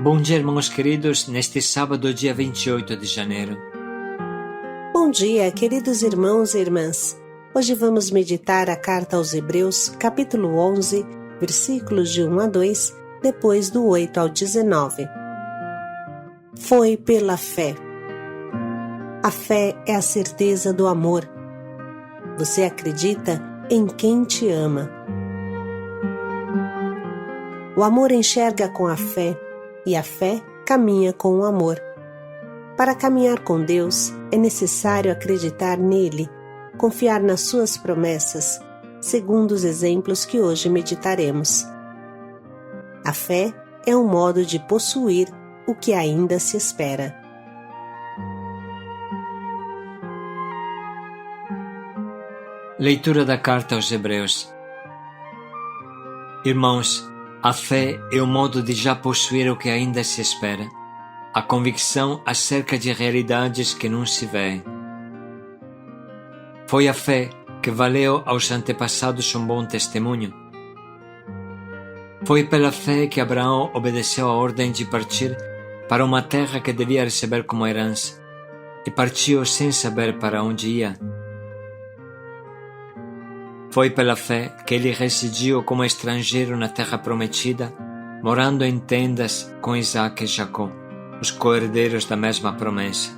Bom dia, irmãos queridos, neste sábado, dia 28 de janeiro. Bom dia, queridos irmãos e irmãs. Hoje vamos meditar a carta aos Hebreus, capítulo 11, versículos de 1 a 2, depois do 8 ao 19. Foi pela fé. A fé é a certeza do amor. Você acredita em quem te ama. O amor enxerga com a fé e a fé caminha com o amor. Para caminhar com Deus, é necessário acreditar nele, confiar nas suas promessas, segundo os exemplos que hoje meditaremos. A fé é um modo de possuir o que ainda se espera. Leitura da carta aos Hebreus. Irmãos, a fé é o modo de já possuir o que ainda se espera, a convicção acerca de realidades que não se veem. Foi a fé que valeu aos antepassados um bom testemunho. Foi pela fé que Abraão obedeceu a ordem de partir para uma terra que devia receber como herança, e partiu sem saber para onde ia. Foi pela fé que ele residiu como estrangeiro na terra prometida, morando em tendas com Isaac e Jacó, os co-herdeiros da mesma promessa.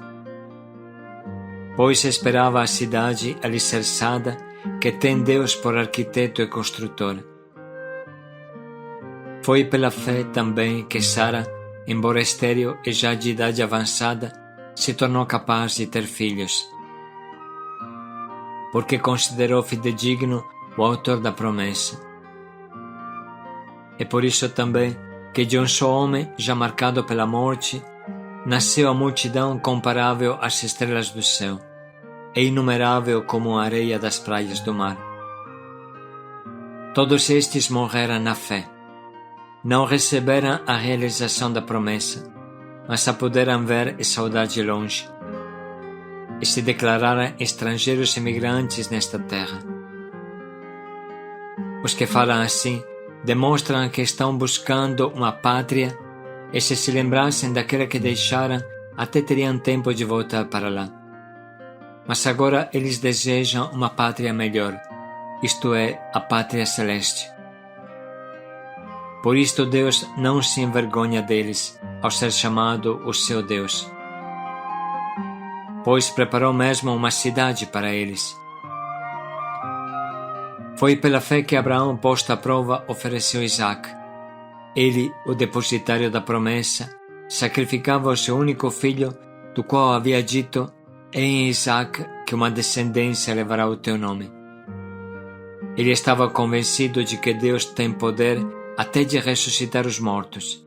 Pois esperava a cidade alicerçada que tem Deus por arquiteto e construtor. Foi pela fé também que Sara, embora estéril e já de idade avançada, se tornou capaz de ter filhos, porque considerou fidedigno o autor da promessa. É por isso também que de um só homem, já marcado pela morte, nasceu a multidão comparável às estrelas do céu, e inumerável como a areia das praias do mar. Todos estes morreram na fé. Não receberam a realização da promessa, mas a puderam ver e saudar de longe, e se declararam estrangeiros emigrantes nesta terra. Os que falam assim demonstram que estão buscando uma pátria, e se lembrassem daquela que deixaram, até teriam tempo de voltar para lá. Mas agora eles desejam uma pátria melhor, isto é, a pátria celeste. Por isto Deus não se envergonha deles, ao ser chamado o seu Deus, pois preparou mesmo uma cidade para eles. Foi pela fé que Abraão, posto à prova, ofereceu Isaac. Ele, o depositário da promessa, sacrificava o seu único filho, do qual havia dito: é em Isaac que uma descendência levará o teu nome. Ele estava convencido de que Deus tem poder até de ressuscitar os mortos.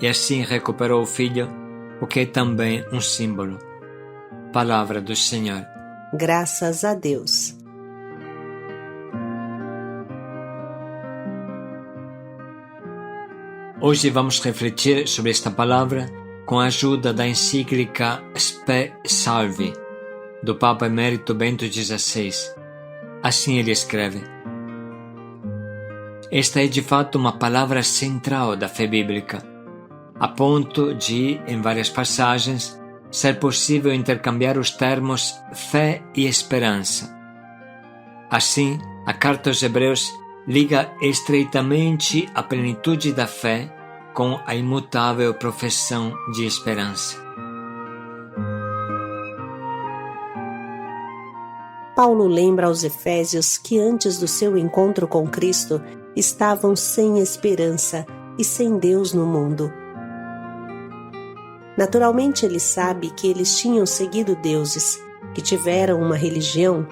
E assim recuperou o filho, o que é também um símbolo. Palavra do Senhor. Graças a Deus. Hoje vamos refletir sobre esta palavra com a ajuda da encíclica Spe Salvi, do Papa Emérito Bento XVI. Assim ele escreve: esta é de fato uma palavra central da fé bíblica, a ponto de, em várias passagens, ser possível intercambiar os termos fé e esperança. Assim, a carta aos Hebreus liga estreitamente a plenitude da fé com a imutável profissão de esperança. Paulo lembra aos Efésios que antes do seu encontro com Cristo estavam sem esperança e sem Deus no mundo. Naturalmente ele sabe que eles tinham seguido deuses, que tiveram uma religião,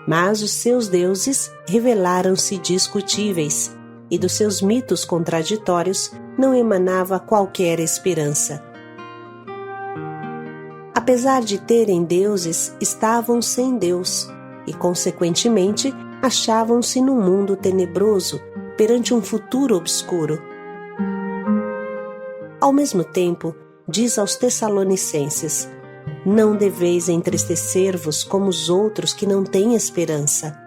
mas os seus deuses revelaram-se discutíveis, e dos seus mitos contraditórios não emanava qualquer esperança. Apesar de terem deuses, estavam sem Deus, e consequentemente achavam-se num mundo tenebroso, perante um futuro obscuro. Ao mesmo tempo, diz aos Tessalonicenses: não deveis entristecer-vos como os outros que não têm esperança.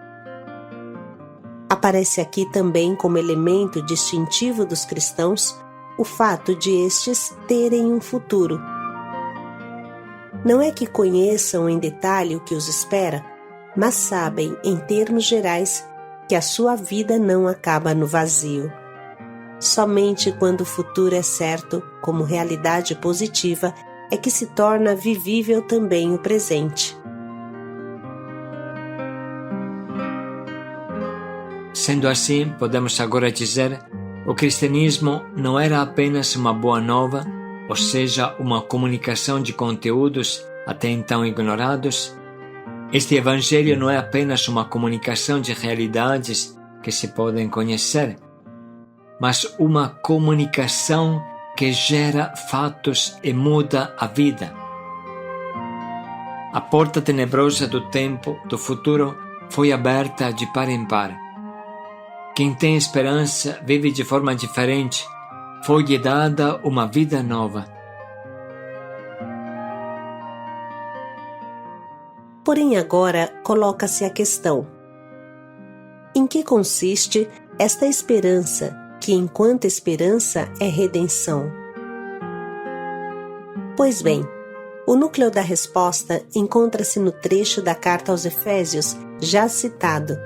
Aparece aqui também como elemento distintivo dos cristãos o fato de estes terem um futuro. Não é que conheçam em detalhe o que os espera, mas sabem, em termos gerais, que a sua vida não acaba no vazio. Somente quando o futuro é certo, como realidade positiva, é que se torna vivível também o presente. Sendo assim, podemos agora dizer, o cristianismo não era apenas uma boa nova, ou seja, uma comunicação de conteúdos até então ignorados. Este evangelho não é apenas uma comunicação de realidades que se podem conhecer, mas uma comunicação que gera fatos e muda a vida. A porta tenebrosa do tempo, do futuro, foi aberta de par em par. Quem tem esperança vive de forma diferente. Foi-lhe dada uma vida nova. Porém, agora coloca-se a questão: em que consiste esta esperança, que enquanto esperança é redenção? Pois bem, o núcleo da resposta encontra-se no trecho da carta aos Efésios, já citado.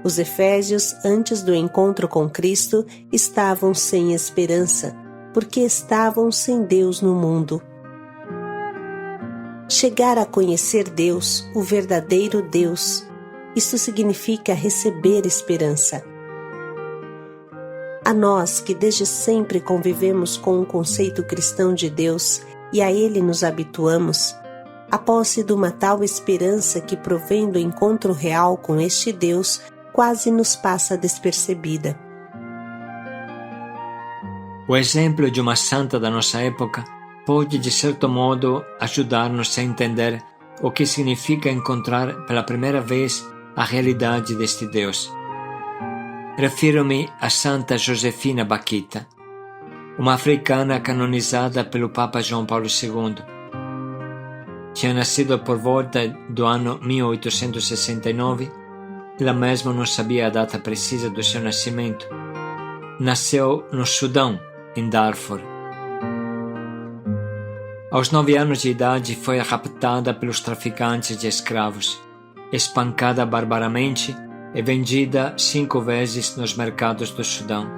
Os Efésios, antes do encontro com Cristo, estavam sem esperança, porque estavam sem Deus no mundo. Chegar a conhecer Deus, o verdadeiro Deus, isso significa receber esperança. A nós que desde sempre convivemos com o conceito cristão de Deus e a ele nos habituamos, a posse de uma tal esperança que provém do encontro real com este Deus quase nos passa despercebida. O exemplo de uma santa da nossa época pode, de certo modo, ajudar-nos a entender o que significa encontrar pela primeira vez a realidade deste Deus. Refiro-me a Santa Josefina Bakhita, uma africana canonizada pelo Papa João Paulo II. Tinha nascido por volta do ano 1869. Ela mesma não sabia a data precisa do seu nascimento. Nasceu no Sudão, em Darfur. Aos 9 anos de idade foi raptada pelos traficantes de escravos, espancada barbaramente e vendida 5 vezes nos mercados do Sudão.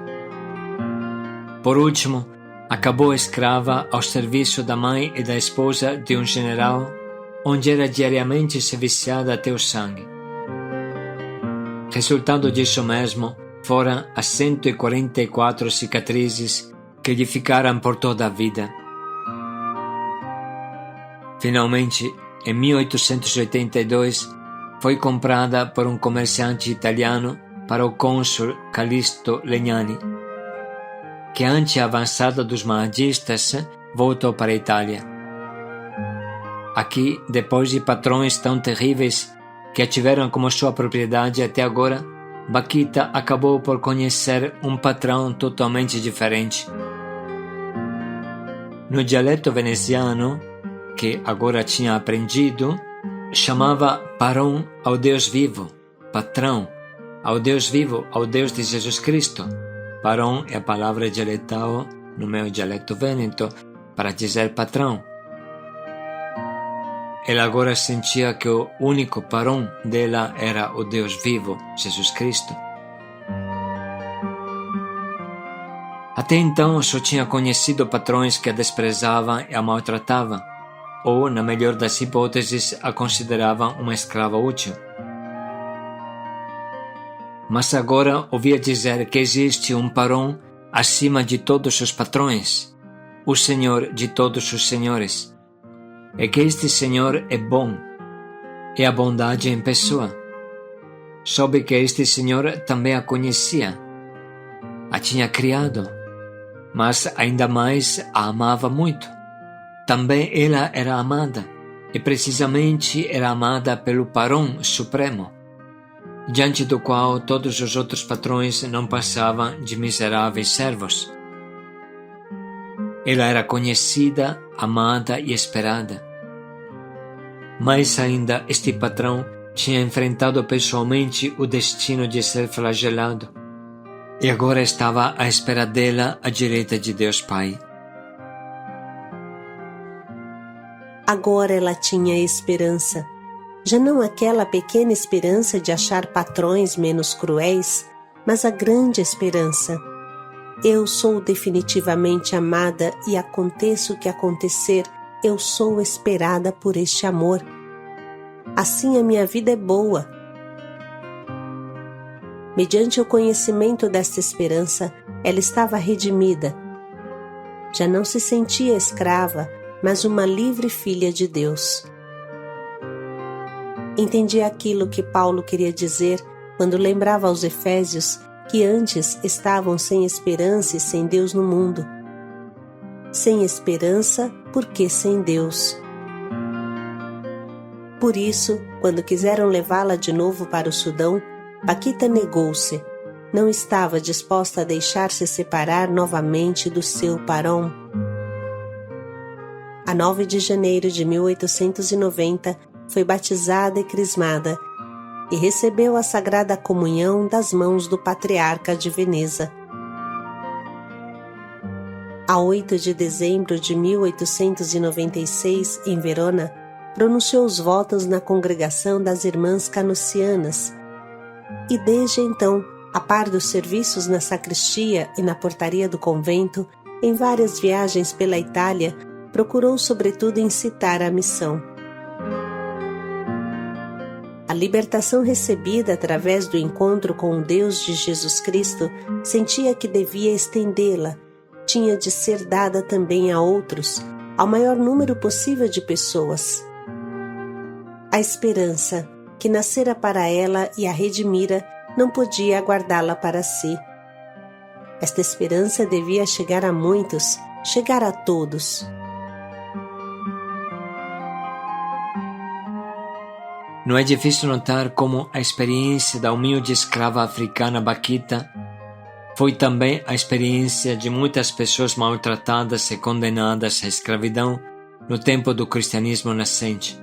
Por último, acabou escrava ao serviço da mãe e da esposa de um general, onde era diariamente se viciada até o sangue. Resultado disso mesmo foram as 144 cicatrizes que lhe ficaram por toda a vida. Finalmente, em 1882, foi comprada por um comerciante italiano para o cônsul Callisto Legnani, que ante a avançada dos mahadistas voltou para a Itália. Aqui, depois de patrões tão terríveis que a tiveram como sua propriedade até agora, Bakhita acabou por conhecer um patrão totalmente diferente. No dialeto veneziano, que agora tinha aprendido, chamava Paron ao Deus vivo, patrão, ao Deus vivo, ao Deus de Jesus Cristo. Paron é a palavra dialetal, no meu dialeto vêneto, para dizer patrão. Ela agora sentia que o único paron dela era o Deus vivo, Jesus Cristo. Até então só tinha conhecido patrões que a desprezavam e a maltratavam, ou, na melhor das hipóteses, a consideravam uma escrava útil. Mas agora ouvia dizer que existe um paron acima de todos os patrões, o Senhor de todos os senhores, e que este Senhor é bom, é a bondade em pessoa. Soube que este Senhor também a conhecia, a tinha criado, mas ainda mais a amava muito. Também ela era amada, e precisamente era amada pelo Paron Supremo, diante do qual todos os outros patrões não passavam de miseráveis servos. Ela era conhecida, amada e esperada. Mais ainda, este patrão tinha enfrentado pessoalmente o destino de ser flagelado. e agora estava à espera dela à direita de Deus Pai. Agora ela tinha esperança. Já não aquela pequena esperança de achar patrões menos cruéis, mas a grande esperança. Eu sou definitivamente amada e aconteça o que acontecer, eu sou esperada por este amor. Assim a minha vida é boa. Mediante o conhecimento desta esperança, ela estava redimida. Já não se sentia escrava, mas uma livre filha de Deus. Entendi aquilo que Paulo queria dizer quando lembrava aos Efésios que antes estavam sem esperança e sem Deus no mundo. Sem esperança, porque sem Deus. Por isso, quando quiseram levá-la de novo para o Sudão, Paquita negou-se. Não estava disposta a deixar-se separar novamente do seu parão. A 9 de janeiro de 1890, foi batizada e crismada e recebeu a Sagrada Comunhão das mãos do Patriarca de Veneza. A 8 de dezembro de 1896, em Verona, pronunciou os votos na congregação das Irmãs Canucianas e desde então, a par dos serviços na sacristia e na portaria do convento, em várias viagens pela Itália, procurou sobretudo incitar a missão. A libertação recebida através do encontro com o Deus de Jesus Cristo sentia que devia estendê-la, tinha de ser dada também a outros, ao maior número possível de pessoas. A esperança, que nascera para ela e a redimira, não podia aguardá-la para si. Esta esperança devia chegar a muitos, chegar a todos. Não é difícil notar como a experiência da humilde escrava africana Paquita foi também a experiência de muitas pessoas maltratadas e condenadas à escravidão no tempo do cristianismo nascente.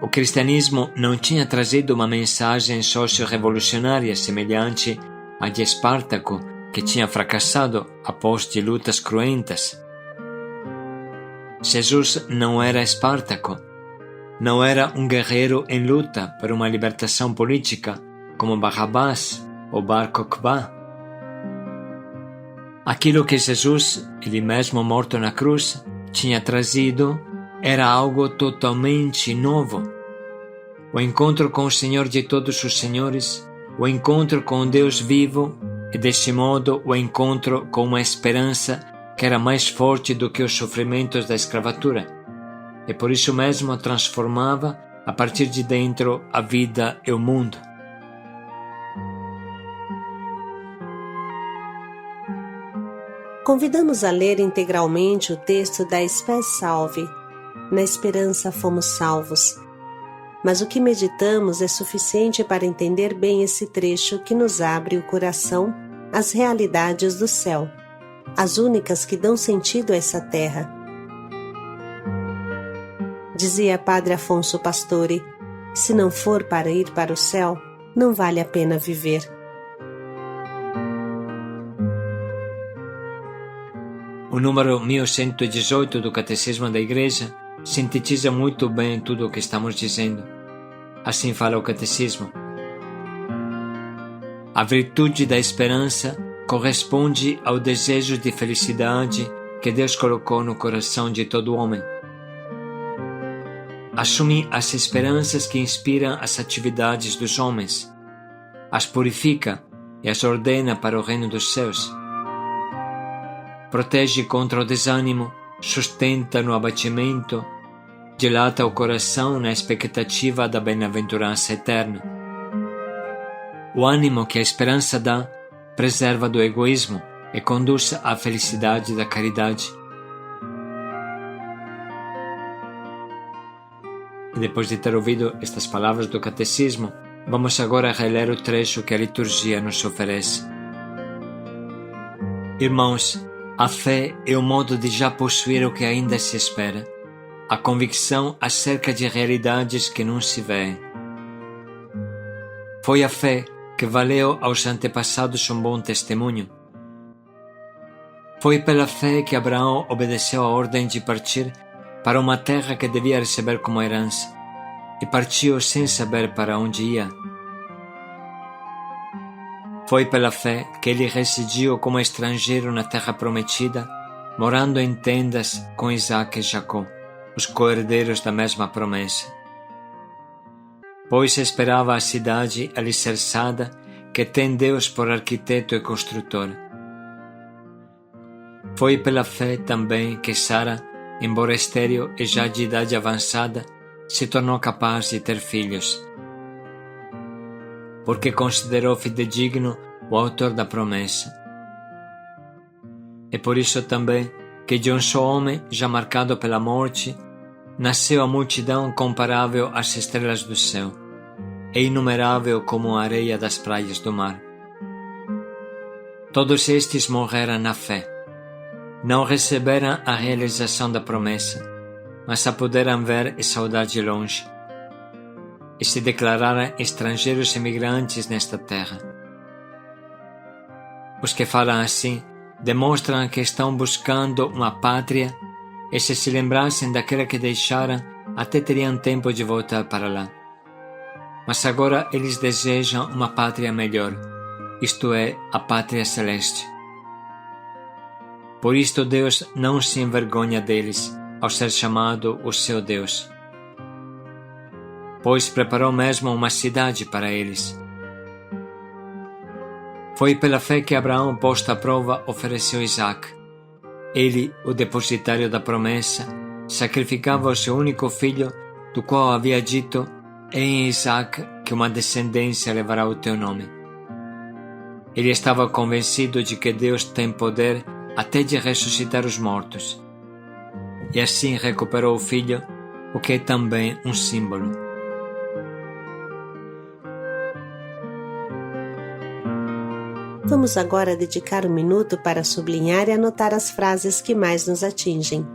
O cristianismo não tinha trazido uma mensagem socio-revolucionária semelhante à de Espartaco, que tinha fracassado após de lutas cruentas. Jesus não era Espartaco, não era um guerreiro em luta por uma libertação política como Barrabás ou Bar Kokhba. Aquilo que Jesus, ele mesmo morto na cruz, tinha trazido era algo totalmente novo. O encontro com o Senhor de todos os senhores, o encontro com Deus vivo e, deste modo, o encontro com uma esperança que era mais forte do que os sofrimentos da escravatura. E por isso mesmo transformava, a partir de dentro, a vida e o mundo. Convidamos a ler integralmente o texto da Spes Salvi. Na esperança fomos salvos. Mas o que meditamos é suficiente para entender bem esse trecho que nos abre o coração às realidades do céu, as únicas que dão sentido a essa terra. Dizia Padre Afonso Pastore, se não for para ir para o céu, não vale a pena viver. O número 1118 do Catecismo da Igreja sintetiza muito bem tudo o que estamos dizendo. Assim fala o Catecismo. A virtude da esperança corresponde ao desejo de felicidade que Deus colocou no coração de todo homem. Assume as esperanças que inspiram as atividades dos homens, as purifica e as ordena para o reino dos céus. Protege contra o desânimo, sustenta no abatimento, dilata o coração na expectativa da bem-aventurança eterna. O ânimo que a esperança dá preserva do egoísmo e conduz à felicidade da caridade. E depois de ter ouvido estas palavras do Catecismo, vamos agora reler o trecho que a liturgia nos oferece. Irmãos, a fé é o modo de já possuir o que ainda se espera, a convicção acerca de realidades que não se veem. Foi a fé que valeu aos antepassados um bom testemunho. Foi pela fé que Abraão obedeceu a ordem de partir para uma terra que devia receber como herança, e partiu sem saber para onde ia. Foi pela fé que ele residiu como estrangeiro na terra prometida, morando em tendas com Isaque e Jacó, os co-herdeiros da mesma promessa. Pois esperava a cidade alicerçada que tem Deus por arquiteto e construtor. Foi pela fé também que Sara, embora estéril e já de idade avançada, se tornou capaz de ter filhos, porque considerou fidedigno o autor da promessa. É por isso também que de um só homem, já marcado pela morte, nasceu a multidão comparável às estrelas do céu, e inumerável como a areia das praias do mar. Todos estes morreram na fé. Não receberam a realização da promessa, mas a puderam ver e saudar de longe, e se declararam estrangeiros emigrantes nesta terra. Os que falam assim demonstram que estão buscando uma pátria, e se lembrassem daquela que deixaram, até teriam tempo de voltar para lá. Mas agora eles desejam uma pátria melhor, isto é, a pátria celeste. Por isto Deus não se envergonha deles, ao ser chamado o seu Deus, pois preparou mesmo uma cidade para eles. Foi pela fé que Abraão, posto à prova, ofereceu Isaque. Ele, o depositário da promessa, sacrificava o seu único filho, do qual havia dito: "É em Isaque que uma descendência levará o teu nome." Ele estava convencido de que Deus tem poder até de ressuscitar os mortos, e assim recuperou o filho, o que é também um símbolo. Vamos agora dedicar um minuto para sublinhar e anotar as frases que mais nos atingem.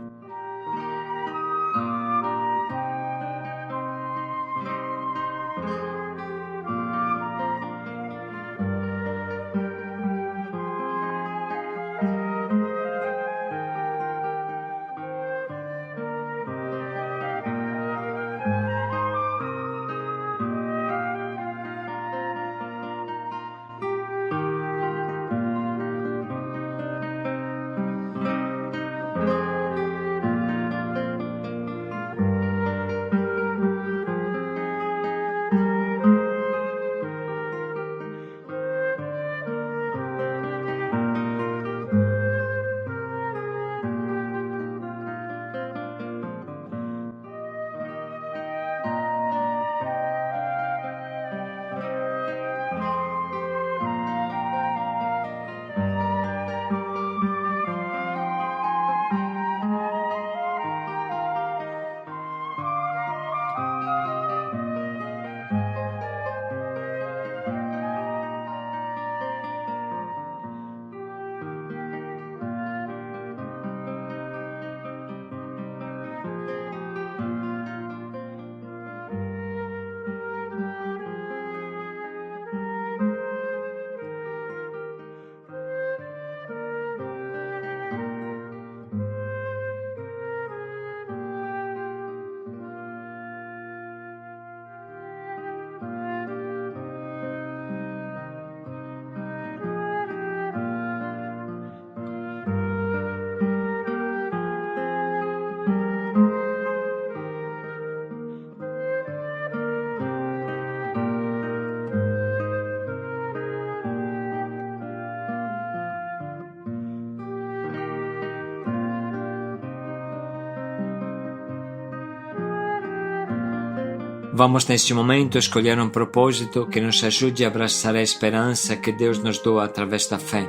Vamos neste momento escolher um propósito que nos ajude a abraçar a esperança que Deus nos doa através da fé.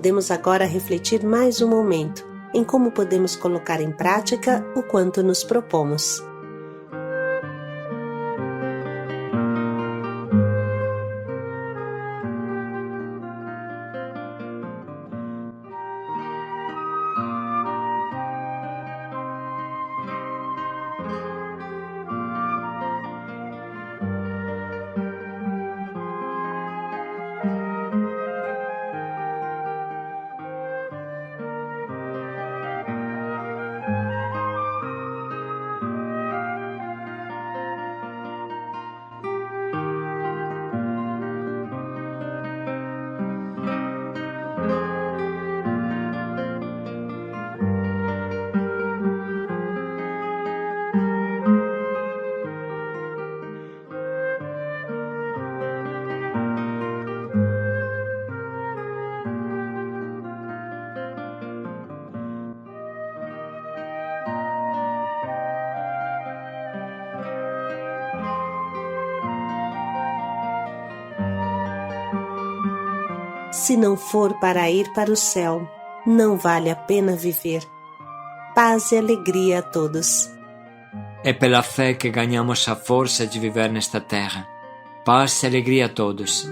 podemos agora refletir mais um momento em como podemos colocar em prática o quanto nos propomos. Se não for para ir para o céu, não vale a pena viver. Paz e alegria a todos. È per la fé che ganhamos a força de viver nesta terra. Paz e alegria a todos.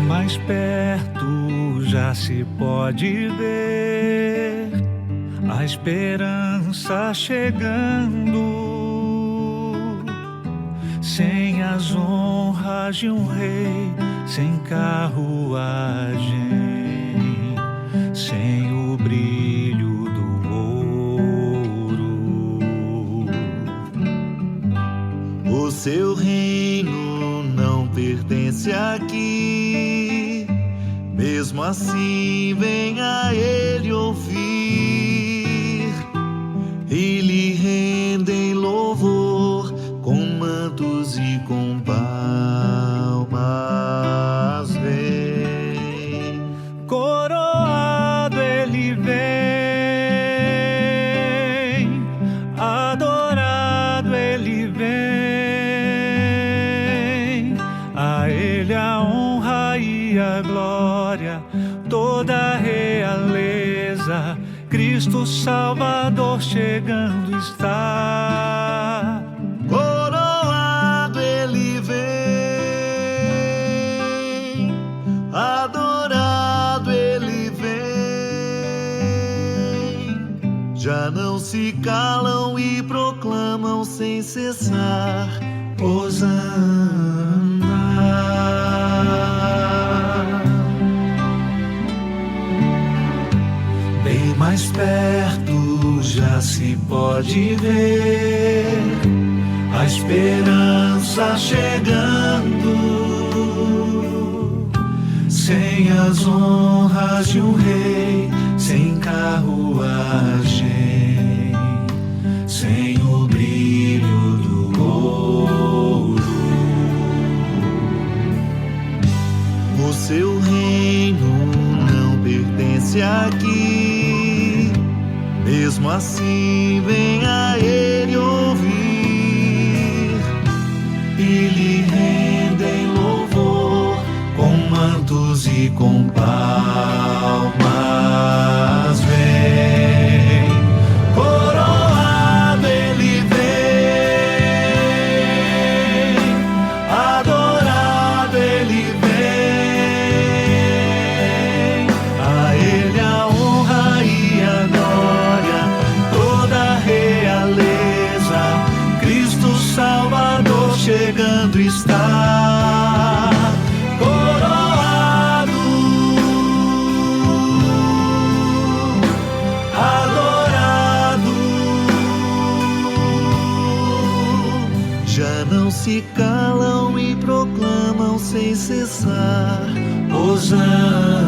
Mais perto já se pode ver a esperança chegando, sem as honras de um rei, sem carruagem, sem o brilho do ouro. O seu reino não pertence aqui, mesmo assim venha ele ouvir e lhe rendem louvor com mantos e com palmas. Vem, coroado ele vem, adorado ele vem, a ele a honra e a glória, toda a realeza, Cristo Salvador chegando está. coroado ele vem, adorado ele vem, já não se calam e proclamam sem cessar: Hosana. Bem mais perto já se pode ver a esperança chegando, sem as honras de um rei, sem carruagem, sem o brilho do ouro. O seu reino não pertence aqui, mesmo assim venha ele ouvir e lhe rendem louvor com mantos e com palmas. Vem, coroado ele vem, adorado ele vem, a ele a honra e a glória, toda a realeza, Cristo Salvador chegando está. Coroado, adorado, já não se calam e proclamam sem cessar: Hosana.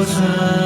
Hosana.